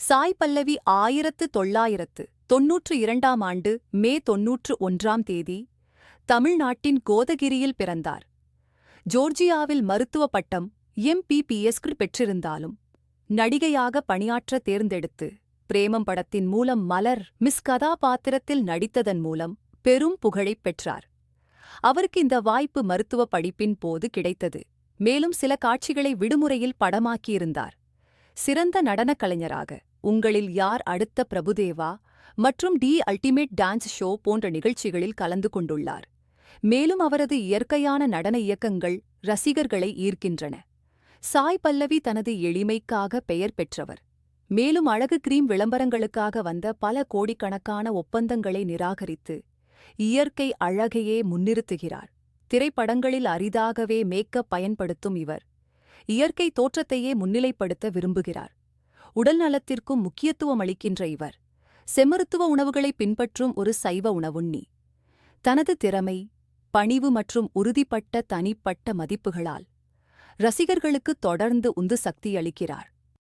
சாய் பல்லவி 1992ஆம் ஆண்டு மே 91ஆம் தேதி தமிழ்நாட்டின் கோதகிரியில் பிறந்தார். ஜோர்ஜியாவில் மருத்துவ பட்டம் MPPS பெற்றிருந்தாலும் நடிகையாக பணியாற்ற தேர்ந்தெடுத்து பிரேமம் படத்தின் மூலம் மலர் மிஸ் கதாபாத்திரத்தில் நடித்ததன் மூலம் பெரும் புகழைப் பெற்றார். அவருக்கு இந்த வாய்ப்பு மருத்துவ படிப்பின் போது கிடைத்தது. மேலும் சில காட்சிகளை விடுமுறையில் படமாக்கியிருந்தார். சிறந்த நடனக் கலைஞராக உங்களில் யார் அடுத்த பிரபுதேவா மற்றும் டி அல்டிமேட் டான்ஸ் ஷோ போன்ற நிகழ்ச்சிகளில் கலந்து கொண்டுள்ளார். மேலும் அவரது இயற்கையான நடன இயக்கங்கள் ரசிகர்களை ஈர்க்கின்றன. சாய் பல்லவி தனது எளிமைக்காக பெயர் பெற்றவர். மேலும் அழகு கிரீம் விளம்பரங்களுக்காக வந்த பல கோடிக்கணக்கான ஒப்பந்தங்களை நிராகரித்து இயற்கை அழகையே முன்னிறுத்துகிறார். திரைப்படங்களில் அரிதாகவே மேக்கப் பயன்படுத்தும் இவர் இயற்கை தோற்றத்தையே முன்னிலைப்படுத்த விரும்புகிறார். உடல் நலத்திற்கும் முக்கியத்துவம் அளிக்கின்ற இவர் செம்மருத்துவ உணவுகளை பின்பற்றும் ஒரு சைவ உணவுண்ணி. தனது திறமை, பணிவு மற்றும் உறுதிப்பட்ட தனிப்பட்ட மதிப்புகளால் ரசிகர்களுக்கு தொடர்ந்து உந்து சக்தி அளிக்கிறார்.